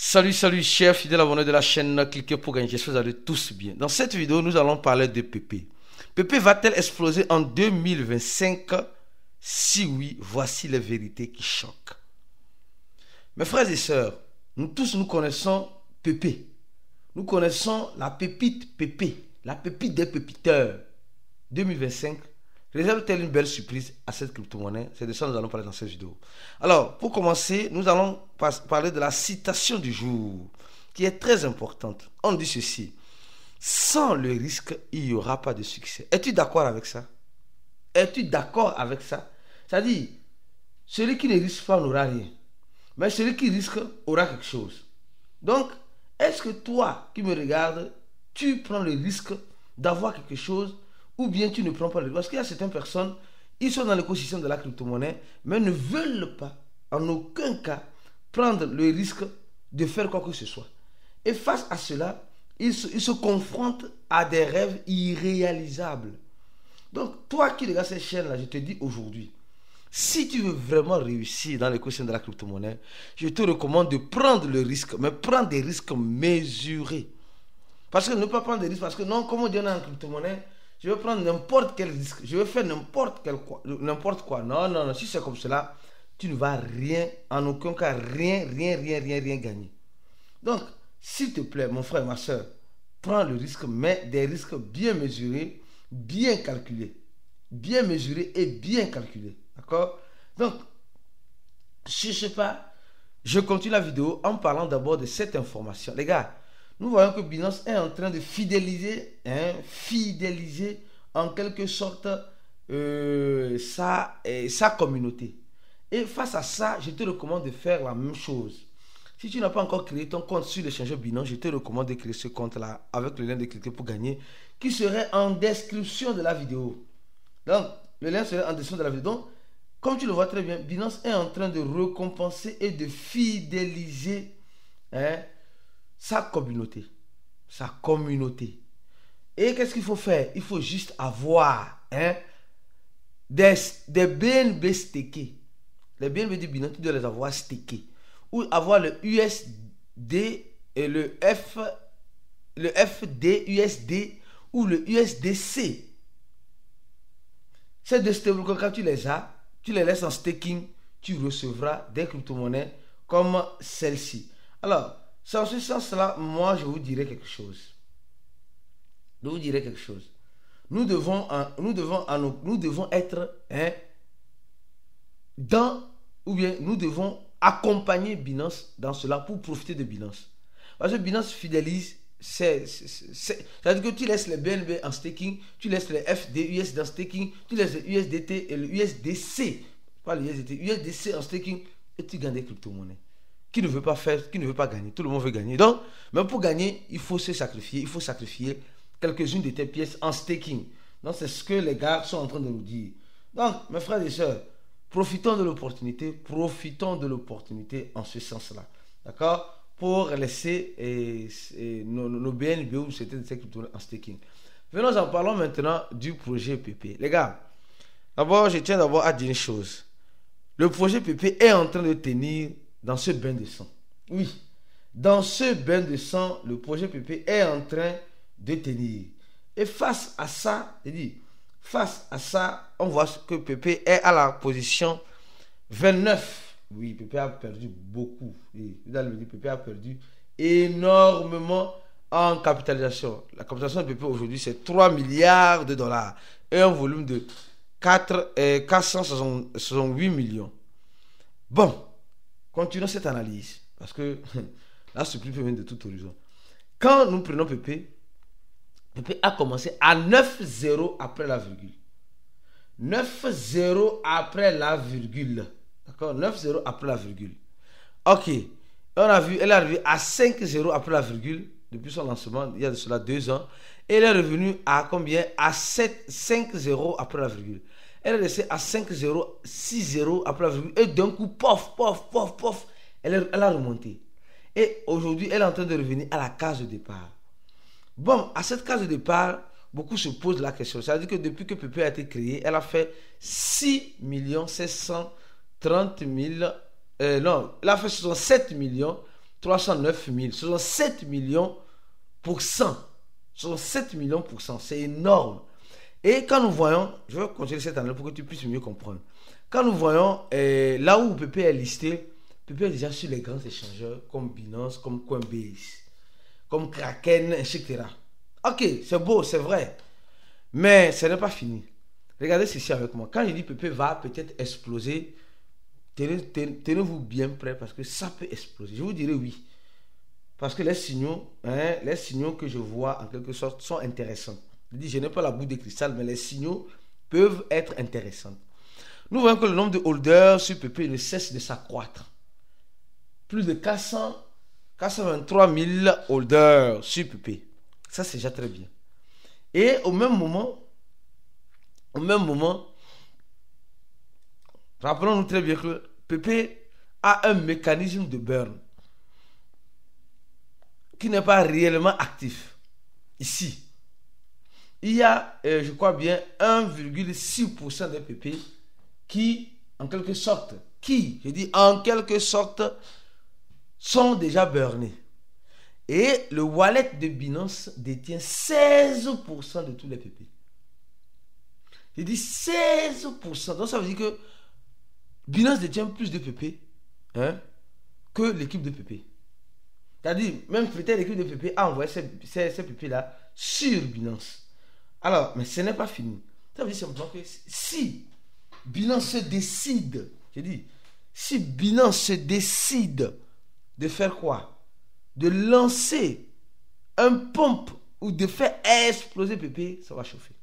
Salut, chers fidèles abonnés de la chaîne Cliquez pour gagner. J'espère que vous allez tous bien. Dans cette vidéo, nous allons parler de PP. PP va-t-elle exploser en 2025? Si oui, voici les vérités qui choquent. Mes frères et sœurs, nous tous nous connaissons PP. Nous connaissons la pépite PP, la pépite des pépiteurs. 2025 réserve-t-elle une belle surprise à cette crypto-monnaie? C'est de ça que nous allons parler dans cette vidéo. Alors, pour commencer, nous allons parler de la citation du jour, qui est très importante. On dit ceci: sans le risque, il n'y aura pas de succès. Es-tu d'accord avec ça? Es-tu d'accord avec ça? C'est-à-dire, celui qui ne risque pas n'aura rien. Mais celui qui risque aura quelque chose. Donc, est-ce que toi qui me regardes, tu prends le risque d'avoir quelque chose ou bien tu ne prends pas le risque? Parce qu'il y a certaines personnes, ils sont dans l'écosystème de la crypto-monnaie, mais ne veulent pas, en aucun cas, prendre le risque de faire quoi que ce soit. Et face à cela, ils se confrontent à des rêves irréalisables. Donc, toi qui regardes cette chaîne-là, je te dis aujourd'hui, si tu veux vraiment réussir dans l'écosystème de la crypto-monnaie, je te recommande de prendre le risque, mais prendre des risques mesurés. Parce que ne pas prendre des risques, parce que non, comme on dit en crypto-monnaie, je vais prendre n'importe quel risque, je vais faire n'importe quoi. Non, si c'est comme cela, tu ne vas rien, en aucun cas, rien gagner. Donc, s'il te plaît, mon frère, ma soeur, prends le risque, mais des risques bien mesurés, bien calculés. Bien mesurés et bien calculés. D'accord? Donc, je ne sais pas, je continue la vidéo en parlant d'abord de cette information. Les gars, nous voyons que Binance est en train de fidéliser en quelque sorte sa communauté. Et face à ça, je te recommande de faire la même chose. Si tu n'as pas encore créé ton compte sur l'échangeur Binance, je te recommande de créer ce compte-là avec le lien de Cliquez pour gagner qui serait en description de la vidéo. Donc, le lien serait en description de la vidéo. Donc, comme tu le vois très bien, Binance est en train de récompenser et de fidéliser sa communauté. Et qu'est-ce qu'il faut faire? Il faut juste avoir des BNB stakés. Les BNB du Binance, tu dois les avoir stakés. Ou avoir le USD et le FDUSD ou le USDC. Ces deux stablecoins, quand tu les as, tu les laisses en staking, tu recevras des crypto-monnaies comme celle-ci. Alors, c'est en ce sens-là, moi, je vous dirai quelque chose. Nous devons être nous devons accompagner Binance dans cela pour profiter de Binance. Parce que Binance fidélise, c'est-à-dire que tu laisses les BNB en staking, tu laisses les FDUSD en staking, tu laisses le USDT et le USDC, pas le USDT, USDC en staking, et tu gagnes des crypto-monnaies. Qui ne veut pas gagner, tout le monde veut gagner. Donc, même pour gagner, il faut se sacrifier, il faut sacrifier quelques-unes de tes pièces en staking. Donc, c'est ce que les gars sont en train de nous dire. Donc, mes frères et sœurs, profitons de l'opportunité en ce sens-là. D'accord? Pour laisser nos BNB ou certaines crypto en staking. En parlons maintenant du projet PP. Les gars, d'abord, je tiens à dire une chose. Le projet PP est en train de tenir dans ce bain de sang. Oui, dans ce bain de sang, le projet PP est en train de tenir. Et face à ça, on voit que PP est à la position 29. Oui, PP a perdu beaucoup. PP a perdu énormément en capitalisation. La capitalisation de PP aujourd'hui, c'est 3 milliards de dollars et un volume de 468 millions. Bon, continuons cette analyse parce que la surprise peut venir de tout horizon. Quand nous prenons PP a commencé à 9,0 après la virgule. 9,0 après la virgule. D'accord? 9,0 après la virgule. Ok. On a vu, elle est arrivée à 5,0 après la virgule. Depuis son lancement, il y a de cela 2 ans. Et elle est revenue à combien? À 5,0 après la virgule. Elle est restée à 5,0, 6,0 après la virgule. Et d'un coup, pof, elle a remonté. Et aujourd'hui, elle est en train de revenir à la case de départ. Bon, à cette case de départ, beaucoup se posent la question. C'est-à-dire que depuis que PP a été créé, elle a fait 6 730 000. Non, elle a fait 67 309 000. Ce sont 7 millions pour cent. Ce sont 7 millions pour cent. C'est énorme. Et quand nous voyons, je vais continuer cette année pour que tu puisses mieux comprendre. Quand nous voyons là où PP est listé, PP est déjà sur les grands échangeurs comme Binance, comme Coinbase, comme Kraken, etc. Ok, c'est beau, c'est vrai. Mais ce n'est pas fini. Regardez ceci avec moi. Quand je dis PP va peut-être exploser, tenez-vous bien prêts parce que ça peut exploser. Je vous dirai oui. Parce que les signaux que je vois en quelque sorte sont intéressants. Je n'ai pas la boule de cristal, mais les signaux peuvent être intéressants. Nous voyons que le nombre de holders sur PP ne cesse de s'accroître. Plus de 423 000 holders sur PP. Ça, c'est déjà très bien. Et au même moment, rappelons-nous très bien que PP a un mécanisme de burn qui n'est pas réellement actif. Ici, il y a, je crois bien, 1,6% des PP qui, en quelque sorte, sont déjà burnés. Et le wallet de Binance détient 16% de tous les PP. Je dis 16%. Donc ça veut dire que Binance détient plus de PP que l'équipe de PP. C'est-à-dire, même peut-être l'équipe de PP a envoyé ces PP-là sur Binance. Alors, mais ce n'est pas fini. Ça veut dire simplement que si Binance se décide, si Binance se décide de faire quoi? De lancer un pump ou de faire exploser PP, ça va chauffer.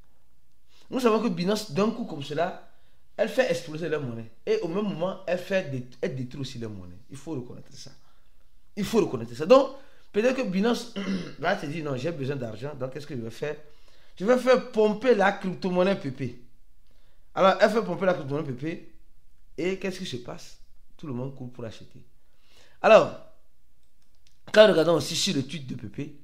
Nous savons que Binance, d'un coup comme cela, elle fait exploser leur monnaie. Et au même moment, elle détruit aussi leur monnaie. Il faut reconnaître ça. Donc, peut-être que Binance va se dire, non, j'ai besoin d'argent, donc qu'est-ce que je vais faire? Je vais faire pomper la crypto-monnaie PP. Alors, elle fait pomper la crypto-monnaie PP. Et qu'est-ce qui se passe? Tout le monde court pour acheter. Alors, quand nous regardons aussi sur le tweet de PP,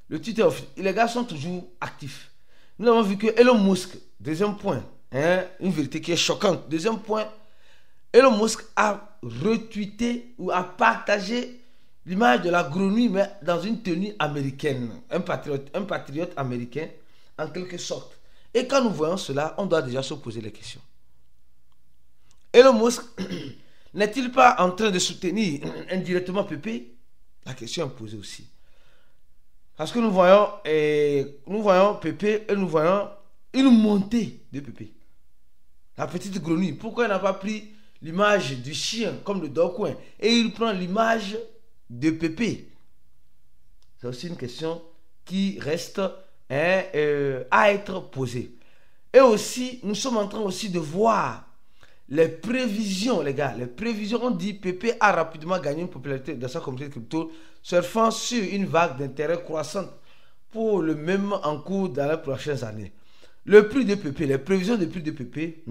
le Twitter, les gars sont toujours actifs. Nous avons vu que Elon Musk, deuxième point, une vérité qui est choquante. Deuxième point, Elon Musk a retweeté ou a partagé l'image de la grenouille, mais dans une tenue américaine. Un patriote américain, en quelque sorte. Et quand nous voyons cela, on doit déjà se poser les questions. Elon Musk n'est-il pas en train de soutenir indirectement PP? La question est posée aussi. Parce que nous voyons PP et nous voyons une montée de PP. La petite grenouille. Pourquoi il n'a pas pris l'image du chien comme le Dorcoin et il prend l'image de PP? C'est aussi une question qui reste à être posée. Et aussi, nous sommes en train aussi de voir les prévisions, les gars. Les prévisions, on dit PP a rapidement gagné une popularité dans sa communauté crypto, surfant sur une vague d'intérêt croissante pour le même en cours dans les prochaines années. Le prix de PP, les prévisions de prix de PP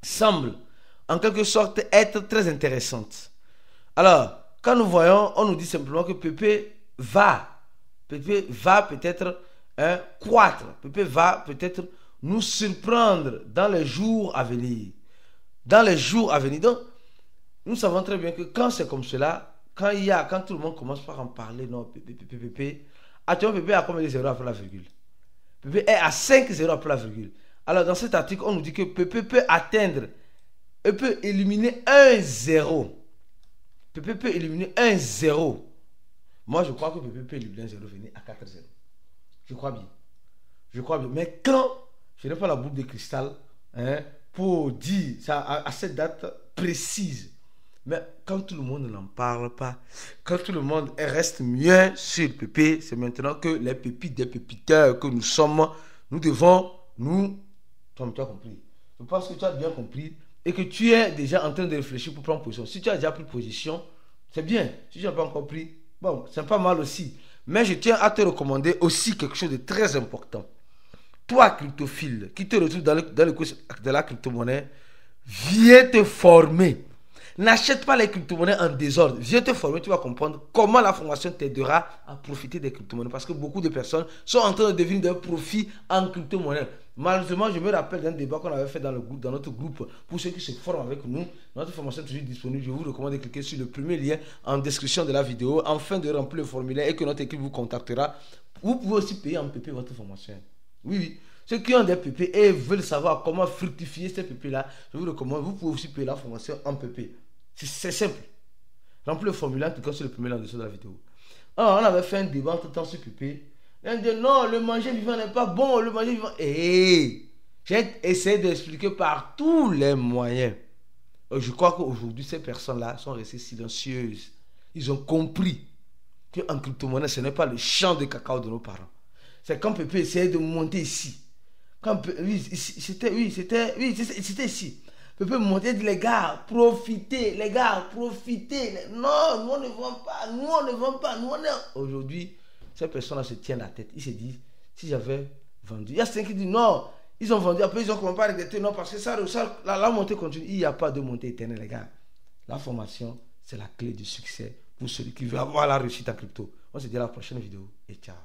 semblent en quelque sorte être très intéressantes. Alors, quand nous voyons, on nous dit simplement que PP va peut-être croître. PP va peut-être nous surprendre dans les jours à venir. Donc, nous savons très bien que quand c'est comme cela, quand tout le monde commence par en parler, non, PP, actuellement PP a combien de zéros après la virgule? PP est à 5 zéros après la virgule. Alors, dans cet article, on nous dit que PP peut éliminer 1 zéro. PP peut éliminer 1 zéro. Moi, je crois que PP peut éliminer 1 zéro, venir à 4 zéros. Je crois bien. Mais quand je n'ai pas la boule de cristal pour dire ça à cette date précise. Mais quand tout le monde n'en parle pas, quand tout le monde reste mieux sur le PP, c'est maintenant que les pépites des pépiteurs que nous sommes, nous devons tu as compris. Je pense que tu as bien compris et que tu es déjà en train de réfléchir pour prendre position. Si tu as déjà pris position, c'est bien. Si tu n'as pas encore pris, bon, c'est pas mal aussi. Mais je tiens à te recommander aussi quelque chose de très important. Toi, cryptophile, qui te retrouve dans le cours de la crypto-monnaie, viens te former. N'achète pas les crypto-monnaies en désordre. Viens te former, tu vas comprendre comment la formation t'aidera à profiter des crypto-monnaies. Parce que beaucoup de personnes sont en train de devenir des profits en crypto-monnaie. Malheureusement, je me rappelle d'un débat qu'on avait fait dans, le groupe, dans notre groupe. Pour ceux qui se forment avec nous, notre formation est toujours disponible. Je vous recommande de cliquer sur le premier lien en description de la vidéo afin de remplir le formulaire et que notre équipe vous contactera. Vous pouvez aussi payer en PP votre formation. Oui, oui. Ceux qui ont des PP et veulent savoir comment fructifier ces PP-là, je vous recommande, vous pouvez aussi payer la formation en PP. C'est simple. Remplis le formulaire, en tout cas sur le premier lien en dessous de la vidéo. Alors, on avait fait un débat tout le temps sur PP. On dit non, le manger vivant n'est pas bon, le manger vivant. J'ai essayé d'expliquer par tous les moyens. Je crois qu'aujourd'hui, ces personnes-là sont restées silencieuses. Ils ont compris qu'en crypto-monnaie, ce n'est pas le champ de cacao de nos parents. C'est quand Pépé essayait de monter ici. C'était ici. Pépé montait et dit les gars, profitez. Non, nous on ne vend pas. Aujourd'hui, ces personnes-là se tiennent la tête. Ils se disent, si j'avais vendu. Il y a certains qui disent non, ils ont vendu. Après, ils ont commencé à regretter. Non, parce que la montée continue. Il n'y a pas de montée éternelle, les gars. La formation, c'est la clé du succès pour celui qui veut avoir la réussite en crypto. On se dit à la prochaine vidéo et ciao.